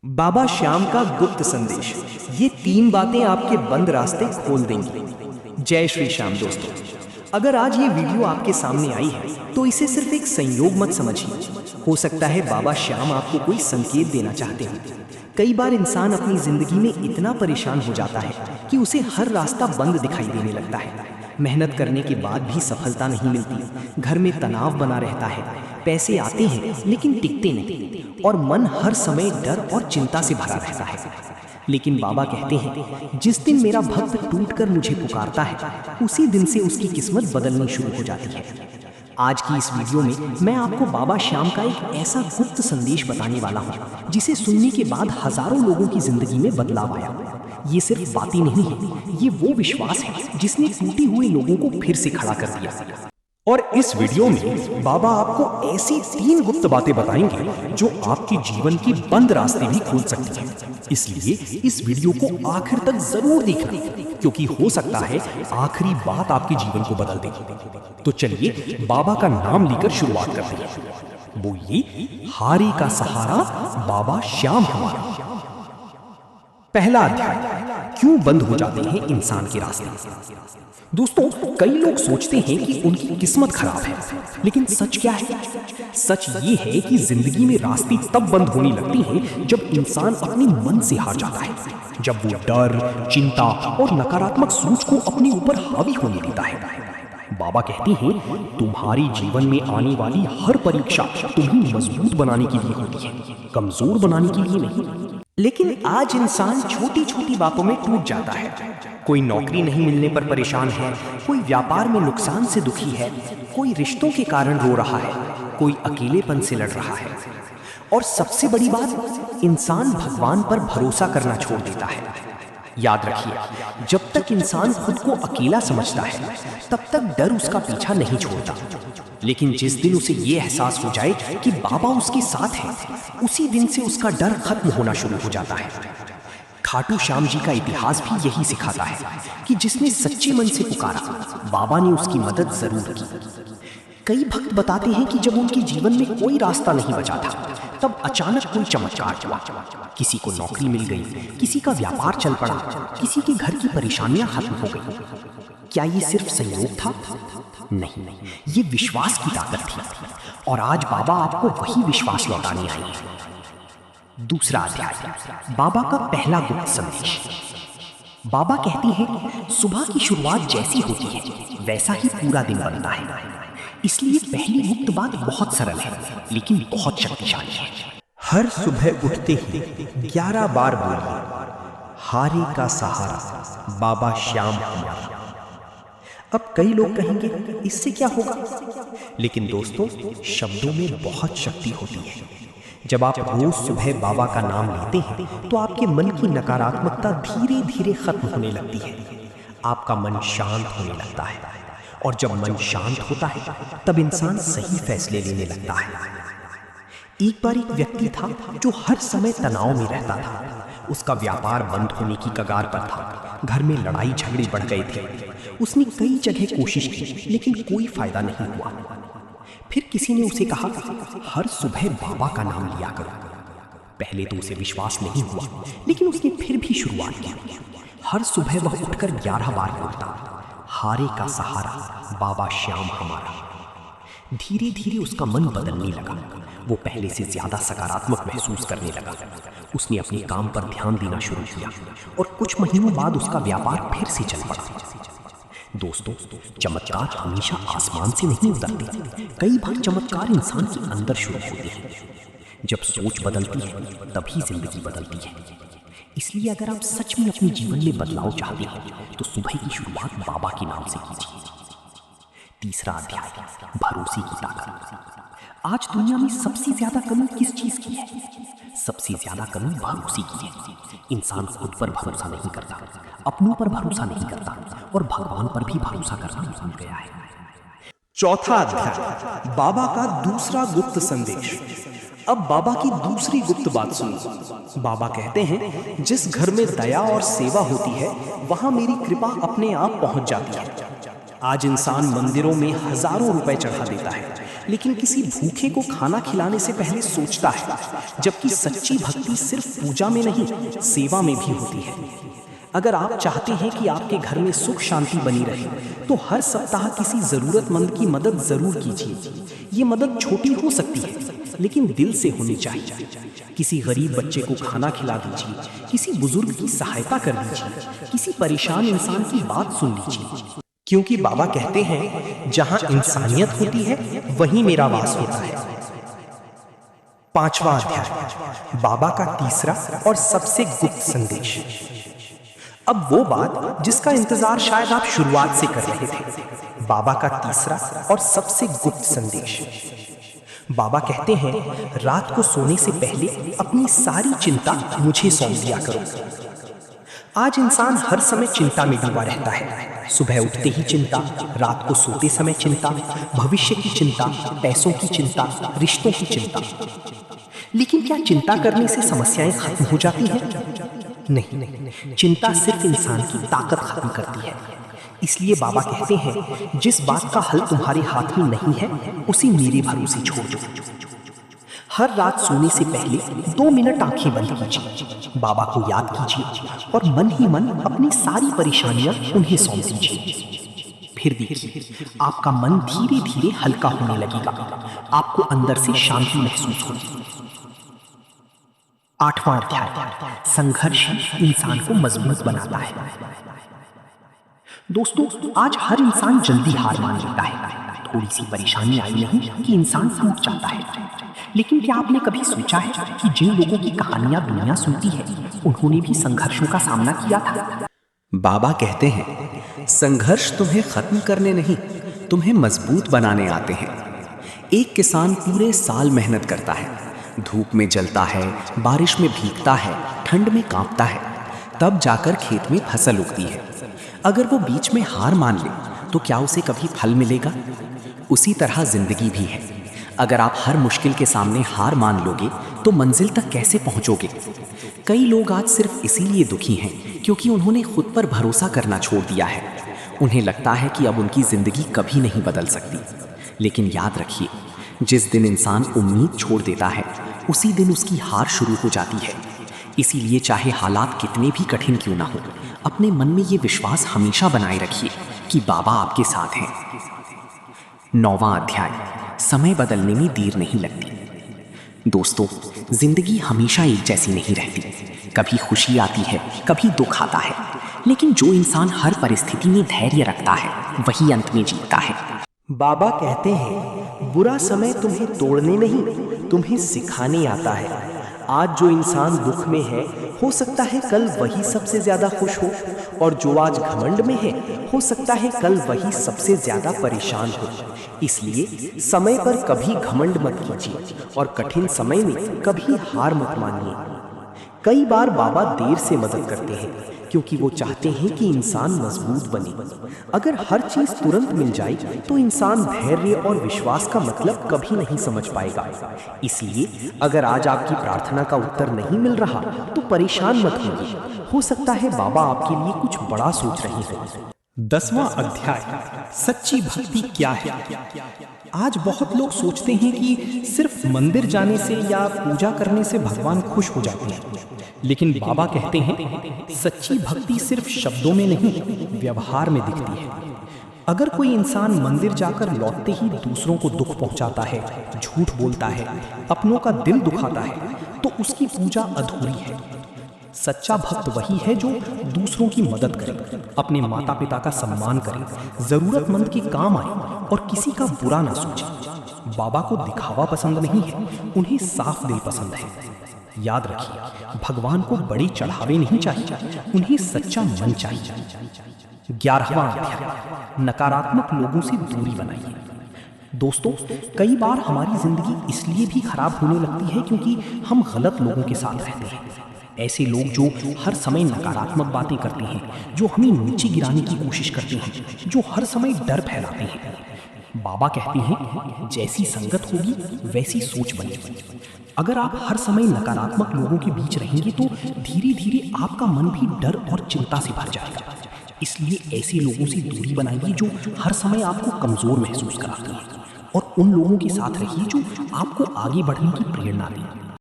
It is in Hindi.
बाबा श्याम का गुप्त संदेश। ये 3 बातें आपके बंद रास्ते खोल देंगी। जय श्री श्याम दोस्तों, अगर आज ये वीडियो आपके सामने आई है तो इसे सिर्फ एक संयोग मत समझिए। हो सकता है बाबा श्याम आपको कोई संकेत देना चाहते हैं। कई बार इंसान अपनी जिंदगी में इतना परेशान हो जाता है कि उसे हर रास्ता बंद दिखाई देने लगता है। मेहनत करने के बाद भी सफलता नहीं मिलती, घर में तनाव बना रहता है, पैसे आते हैं लेकिन टिकते नहीं, और मन हर समय डर और चिंता से भरा रहता है। लेकिन बाबा कहते हैं, जिस दिन मेरा भक्त टूटकर मुझे पुकारता है, उसी दिन से उसकी किस्मत बदलनी शुरू हो जाती है। आज की इस वीडियो में मैं आपको बाबा श्याम का एक ऐसा गुप्त संदेश बताने वाला हूँ जिसे सुनने के बाद हजारों लोगों की जिंदगी में बदलाव आया। ये सिर्फ बातें नहीं है, ये वो विश्वास है जिसने टूटे हुए लोगों को फिर से खड़ा कर दिया। और इस वीडियो में बाबा आपको ऐसी 3 गुप्त बातें बताएंगे जो आपके जीवन की बंद रास्ते भी खोल सकती हैं। इसलिए इस वीडियो को आखिर तक जरूर देखना, क्योंकि हो सकता है आखिरी बात आपके जीवन को बदल दे। तो चलिए बाबा का नाम लेकर शुरुआत करते हैं। वो ये हारे का सहारा बाबा श्याम हमारा। पहला अध्याय, क्यों बंद हो जाते हैं इंसान के रास्ते। दोस्तों, कई लोग सोचते हैं कि उनकी किस्मत खराब है, लेकिन सच क्या है? सच ये है कि जिंदगी में रास्ते तब बंद होने लगते हैं जब इंसान अपने मन से हार जाता है, जब वो डर, चिंता और नकारात्मक सोच को अपने ऊपर हावी होने देता है। बाबा कहते हैं, तुम्हारी जीवन में आने वाली हर परीक्षा तुम्हें मजबूत बनाने के लिए होती है, कमजोर बनाने के लिए नहीं। लेकिन आज इंसान छोटी छोटी बातों में टूट जाता है। कोई नौकरी नहीं मिलने पर परेशान है, कोई व्यापार में नुकसान से दुखी है, कोई रिश्तों के कारण रो रहा है, कोई अकेलेपन से लड़ रहा है, और सबसे बड़ी बात, इंसान भगवान पर भरोसा करना छोड़ देता है। याद रखिए, जब तक इंसान खुद को अकेला समझता है तब तक डर उसका पीछा नहीं छोड़ता। लेकिन जिस दिन उसे ये एहसास हो जाए कि बाबा उसके साथ है, उसी दिन से उसका डर खत्म होना शुरू हो जाता है। खाटू श्याम जी का इतिहास भी यही सिखाता है कि जिसने सच्चे मन से पुकारा, बाबा ने उसकी मदद जरूर की। कई भक्त बताते हैं कि जब उनके जीवन में कोई रास्ता नहीं बचा था, तब अचानक कोई चमत्कार हुआ। किसी को नौकरी मिल गई, किसी का व्यापार चल पड़ा, किसी के घर की परेशानियां खत्म हो गई। क्या ये सिर्फ संयोग था? नहीं, ये विश्वास की ताकत थी, और आज बाबा आपको वही विश्वास लौटाने आए हैं। दूसरा अध्याय, बाबा का पहला गुप्त संदेश। बाबा कहते हैं, सुबह की शुरुआत जैसी होती है वैसा ही पूरा दिन बनता है। इसलिए पहली गुप्त बात बहुत सरल है, लेकिन बहुत शक्तिशाली है। हर सुबह उठते ही 11 बार बोलिए, हारे का सहारा बाबा श्याम हमारा। अब कई लोग कहेंगे, इससे क्या होगा? लेकिन दोस्तों, शब्दों में बहुत शक्ति होती है। जब आप रोज सुबह बाबा का नाम लेते हैं तो आपके मन की नकारात्मकता धीरे धीरे खत्म होने लगती है। आपका मन शांत होने लगता है, और जब मन शांत होता है तब इंसान सही फैसले लेने लगता है। एक बार एक व्यक्ति था जो हर समय तनाव में रहता था। उसका व्यापार बंद होने की कगार पर था, घर में लड़ाई झगड़े बढ़ गए थे। उसने कई जगह कोशिश की, लेकिन कोई फायदा नहीं हुआ। फिर किसी ने उसे कहा, हर सुबह बाबा का नाम लिया करो। पहले तो उसे विश्वास नहीं हुआ, लेकिन उसने फिर भी शुरुआत की। हर सुबह वह उठकर 11 बार बोलता, हारे का सहारा बाबा श्याम हमारा। धीरे धीरे उसका मन बदलने लगा। वो पहले से ज्यादा सकारात्मक महसूस करने लगा। उसने अपने काम पर ध्यान देना शुरू किया, और कुछ महीनों बाद उसका व्यापार फिर से चल पड़ा। दोस्तों, चमत्कार हमेशा आसमान से नहीं उतरते। कई बार चमत्कार इंसान के अंदर शुरू होते हैं। जब सोच बदलती है तभी जिंदगी बदलती है। इसलिए अगर आप सच में अपने जीवन में बदलाव चाहते हैं तो सुबह की शुरुआत बाबा के नाम से कीजिए। तीसरा अध्याय, भरोसे की ताकत। आज दुनिया में सबसे ज्यादा कमी किस चीज की है? सबसे ज्यादा कमी भरोसे की है। इंसान खुद पर भरोसा नहीं करता, अपनों पर भरोसा नहीं करता, और भगवान पर भी भरोसा करना भूल गया है। चौथा अध्याय, बाबा का दूसरा गुप्त संदेश। अब बाबा की दूसरी गुप्त बात सुनो। बाबा कहते हैं, जिस घर में दया और सेवा होती है वहां मेरी कृपा अपने आप पहुंच जाती है। आज इंसान मंदिरों में हजारों रुपए चढ़ा देता है, लेकिन किसी भूखे को खाना खिलाने से पहले सोचता है। जबकि सच्ची भक्ति सिर्फ पूजा में नहीं, सेवा में भी होती है। अगर आप चाहते हैं कि आपके घर में सुख शांति बनी रहे, तो हर सप्ताह किसी जरूरतमंद की मदद जरूर कीजिए। ये मदद छोटी हो सकती है, लेकिन दिल से होनी चाहिए। किसी गरीब बच्चे को खाना खिला दीजिए, किसी बुजुर्ग की सहायता कर दीजिए, किसी परेशान इंसान की बात सुन लीजिए। क्योंकि बाबा कहते हैं, जहां इंसानियत होती है वहीं मेरा वास होता है। 5वां अध्याय, बाबा का तीसरा और सबसे गुप्त संदेश। अब वो बात जिसका इंतजार शायद आप शुरुआत से कर रहे थे, बाबा का तीसरा और सबसे गुप्त संदेश। बाबा कहते हैं, रात को सोने से पहले अपनी सारी चिंता मुझे सौंप दिया करो। आज इंसान हर समय चिंता में डूबा रहता है। सुबह उठते ही चिंता, रात को सोते समय चिंता, भविष्य की चिंता, पैसों की चिंता, रिश्तों की चिंता। लेकिन क्या चिंता करने से समस्याएं खत्म हो जाती हैं? नहीं, चिंता सिर्फ इंसान की ताकत खत्म करती है। इसलिए बाबा कहते हैं, जिस बात का हल तुम्हारे हाथ में नहीं है, उसे मेरे भरोसे छोड़ दो। हर रात सोने से पहले 2 मिनट आंखें बंद कीजिए, बाबा को याद कीजिए और मन ही मन अपनी सारी परेशानियां उन्हें सौंप दीजिए। फिर देखिए, आपका मन धीरे धीरे हल्का होने लगेगा, आपको अंदर से शांति महसूस होगी। 8वां अध्याय, संघर्ष इंसान को मजबूत बनाता है। दोस्तों, आज हर इंसान जल्दी हार मान लेता है। थोड़ी सी परेशानी आई नहीं कि इंसान टूट जाता है। लेकिन क्या आपने कभी सोचा है कि जिन लोगों की कहानियां दुनिया सुनती है, उन्होंने भी संघर्षों का सामना किया था? बाबा कहते हैं, संघर्ष तुम्हें खत्म करने नहीं, तुम्हें मजबूत बनाने आते हैं। एक किसान पूरे साल मेहनत करता है, धूप में जलता है, बारिश में भीगता है, ठंड में कांपता है, तब जाकर खेत में फसल उगती है। अगर वो बीच में हार मान ले, तो क्या उसे कभी फल मिलेगा? उसी तरह जिंदगी भी है। अगर आप हर मुश्किल के सामने हार मान लोगे, तो मंजिल तक कैसे पहुंचोगे? कई लोग आज सिर्फ इसीलिए दुखी हैं क्योंकि उन्होंने खुद पर भरोसा करना छोड़ दिया है। उन्हें लगता है कि अब उनकी जिंदगी कभी नहीं बदल सकती। लेकिन याद रखिए, जिस दिन इंसान उम्मीद छोड़ देता है, उसी दिन उसकी हार शुरू हो जाती है। इसीलिए चाहे हालात कितने भी कठिन क्यों ना हो, अपने मन में ये विश्वास हमेशा बनाए रखिए कि बाबा आपके साथ हैं। 9वां अध्याय, समय बदलने में देर नहीं लगती। दोस्तों, जिंदगी हमेशा एक जैसी नहीं रहती। कभी खुशी आती है, कभी दुख आता है, लेकिन जो इंसान हर परिस्थिति में धैर्य रखता है, वही अंत में जीतता है। बाबा कहते हैं, बुरा समय तुम्हें तोड़ने नहीं, तुम्हें सिखाने आता है। आज जो इंसान दुख में है, हो सकता है कल वही सबसे ज्यादा खुश हो, और जो आज घमंड में है, हो सकता है कल वही सबसे ज्यादा परेशान हो। इसलिए समय पर कभी घमंड मत कीजिए और कठिन समय में कभी हार मत मानिए। कई बार बाबा देर से मदद करते हैं क्योंकि वो चाहते हैं कि इंसान मजबूत बने। अगर हर चीज तुरंत मिल जाए तो इंसान धैर्य और विश्वास का मतलब कभी नहीं समझ पाएगा। इसलिए अगर आज आपकी प्रार्थना का उत्तर नहीं मिल रहा तो परेशान मत होइए, हो सकता है बाबा आपके लिए कुछ बड़ा सोच रहे हैं। 10वां अध्याय, सच्ची भक्ति क्या है? आज बहुत लोग सोचते हैं कि सिर्फ मंदिर जाने से या पूजा करने से भगवान खुश हो जाते हैं, लेकिन बाबा कहते हैं, सच्ची भक्ति सिर्फ शब्दों में नहीं, व्यवहार में दिखती है। अगर कोई इंसान मंदिर जाकर लौटते ही दूसरों को दुख पहुंचाता है, झूठ बोलता है, अपनों का दिल दुखाता है, तो उसकी पूजा अधूरी है। सच्चा भक्त वही है जो दूसरों की मदद करे, अपने माता पिता का सम्मान करे, जरूरतमंद के काम आए और किसी का बुरा ना सोचे। बाबा को दिखावा पसंद नहीं है, उन्हें साफ दिल पसंद है। याद रखिए, भगवान को बड़े चढ़ावे नहीं चाहिए, उन्हें सच्चा मन चाहिए। 11वां अध्याय, नकारात्मक लोगों से दूरी बनाइए। दोस्तों, कई बार हमारी जिंदगी इसलिए भी खराब होने लगती है क्योंकि हम गलत लोगों के साथ रहते हैं। ऐसे लोग जो हर समय नकारात्मक बातें करते हैं, जो हमें नीचे गिराने की कोशिश करते हैं, जो हर समय डर फैलाते हैं। बाबा कहते हैं, जैसी संगत होगी वैसी सोच बनेगी। अगर आप हर समय नकारात्मक लोगों के बीच रहेंगे तो धीरे धीरे आपका मन भी डर और चिंता से भर जाएगा। इसलिए ऐसे लोगों से दूरी बनाइए जो हर समय आपको कमजोर महसूस कराते हैं। और उन लोगों के साथ रहिए जो आपको आगे बढ़ने की प्रेरणा दें।